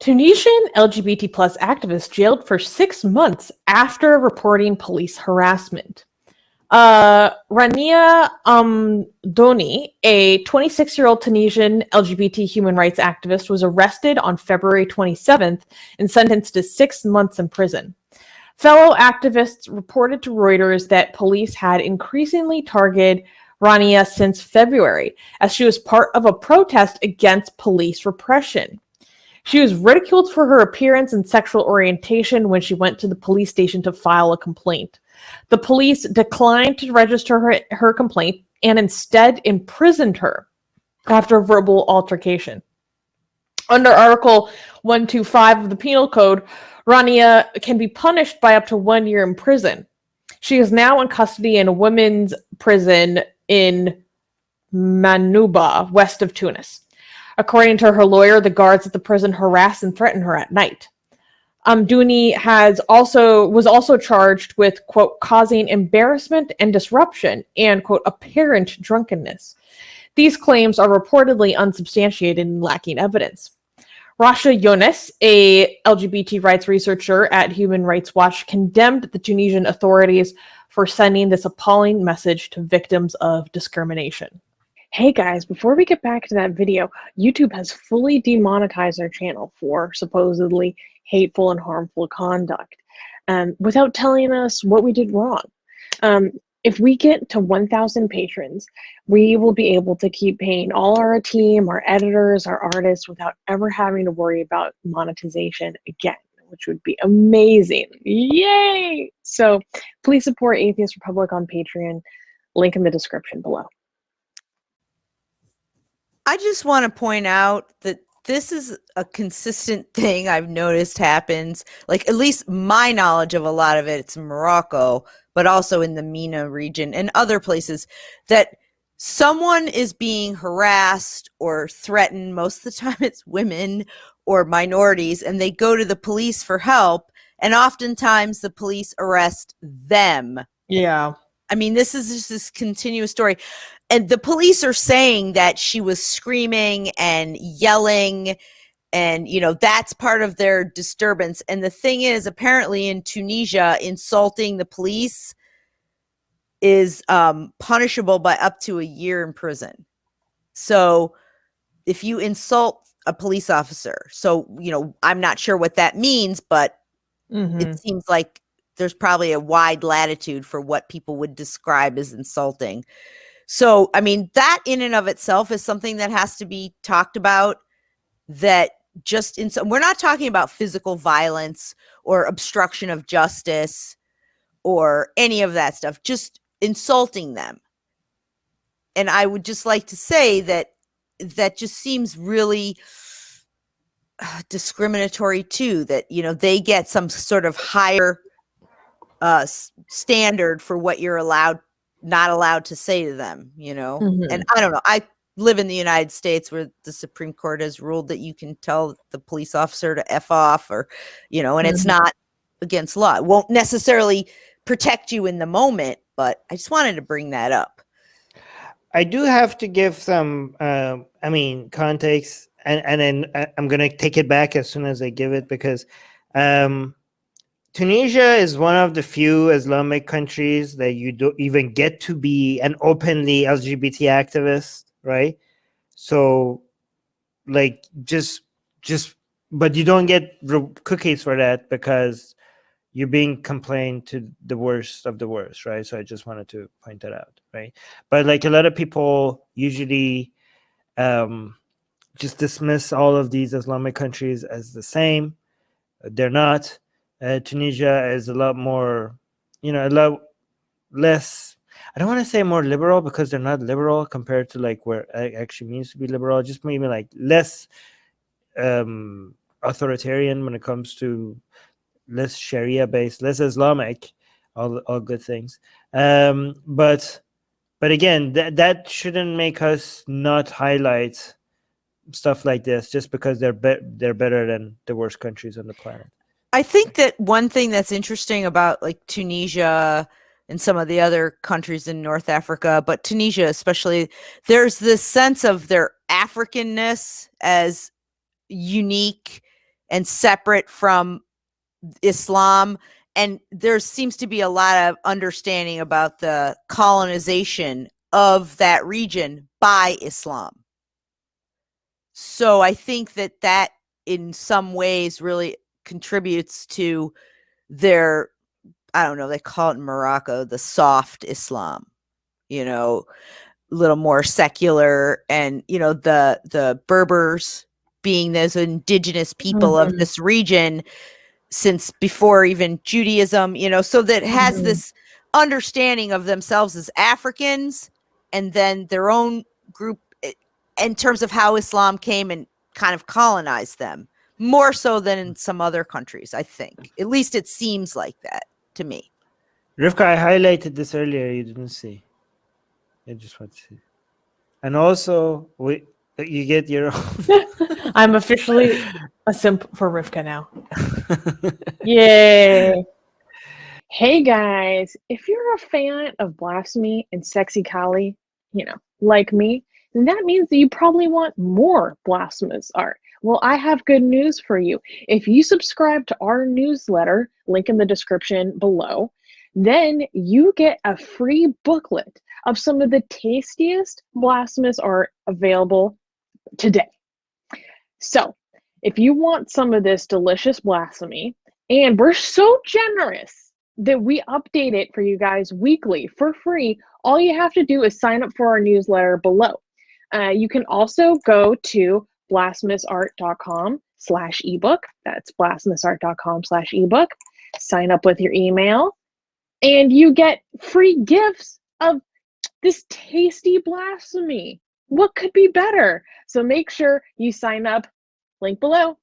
Tunisian LGBT plus activist jailed for 6 months after reporting police harassment. Rania Amdouni, a 26-year-old Tunisian LGBT human rights activist, was arrested on February 27th and sentenced to 6 months in prison. Fellow activists reported to Reuters that police had increasingly targeted Rania since February, as she was part of a protest against police repression. She was ridiculed for her appearance and sexual orientation when she went to the police station to file a complaint. The police declined to register her complaint and instead imprisoned her after a verbal altercation. Under Article 125 of the Penal Code, Rania can be punished by up to 1 year in prison. She is now in custody in a women's prison in Manouba, west of Tunis. According to her lawyer, the guards at the prison harass and threaten her at night. Amdouni was also charged with, quote, causing embarrassment and disruption and, quote, apparent drunkenness. These claims are reportedly unsubstantiated and lacking evidence. Rasha Younes, a LGBT rights researcher at Human Rights Watch, condemned the Tunisian authorities for sending this appalling message to victims of discrimination. Hey guys, before we get back to that video, YouTube has fully demonetized our channel for supposedly hateful and harmful conduct without telling us what we did wrong. If we get to 1,000 patrons, we will be able to keep paying all our team, our editors, our artists without ever having to worry about monetization again, which would be amazing. Yay! So please support Atheist Republic on Patreon. Link in the description below. I just want to point out that this is a consistent thing I've noticed happens, like at least my knowledge of a lot of it's Morocco, but also in the MENA region and other places, that someone is being harassed or threatened. Most of the time it's women or minorities, and they go to the police for help, and oftentimes the police arrest them. Yeah. I mean, this is just this continuous story. And the police are saying that she was screaming and yelling, and, you know, that's part of their disturbance. And the thing is, apparently in Tunisia, insulting the police is punishable by up to a year in prison. So if you insult a police officer, so, you know, I'm not sure what that means, but it seems like there's probably a wide latitude for what people would describe as insulting. So, I mean, that in and of itself is something that has to be talked about. That just we're not talking about physical violence or obstruction of justice or any of that stuff, just insulting them. And I would just like to say that that just seems really discriminatory too, that, you know, they get some sort of higher standard for what you're not allowed to say to them, you know. And I don't know, I live in the United States where the Supreme Court has ruled that you can tell the police officer to F off, or, you know, and it's not against law. It won't necessarily protect you in the moment, but I just wanted to bring that up. I do have to give some, I mean, context, and then I'm going to take it back as soon as I give it, because Tunisia is one of the few Islamic countries that you don't even get to be an openly LGBT activist, right? So, like, but you don't get cookies for that because you're being complained to the worst of the worst, right? So I just wanted to point that out, right? But like a lot of people usually just dismiss all of these Islamic countries as the same. They're not. Tunisia is a lot more, you know, a lot less, I don't want to say more liberal, because they're not liberal compared to like where it actually means to be liberal, just maybe like less authoritarian when it comes to less Sharia based, less Islamic, all good things. But again, that shouldn't make us not highlight stuff like this just because they're better than the worst countries on the planet. I think that one thing that's interesting about like Tunisia and some of the other countries in North Africa, but Tunisia especially, there's this sense of their Africanness as unique and separate from Islam. And there seems to be a lot of understanding about the colonization of that region by Islam. So I think that in some ways really contributes to their, I don't know, they call it in Morocco the soft Islam, a little more secular, and the Berbers being those indigenous people of this region since before even Judaism, so that has this understanding of themselves as Africans, and then their own group in terms of how Islam came and kind of colonized them, more so than in some other countries, I think. At least it seems like that to me. Rivka, I highlighted this earlier. You didn't see. I just want to see. And also, you get your own. I'm officially a simp for Rivka now. Yay. Hey guys, if you're a fan of blasphemy and sexy Kali, like me, then that means that you probably want more blasphemous art. Well, I have good news for you. If you subscribe to our newsletter, link in the description below, then you get a free booklet of some of the tastiest blasphemous art available today. So, if you want some of this delicious blasphemy, and we're so generous that we update it for you guys weekly for free, all you have to do is sign up for our newsletter below. You can also go to blasphemousart.com/ebook. That's blasphemousart.com/ebook. Sign up with your email, and you get free gifts of this tasty blasphemy. What could be better? So make sure you sign up. Link below.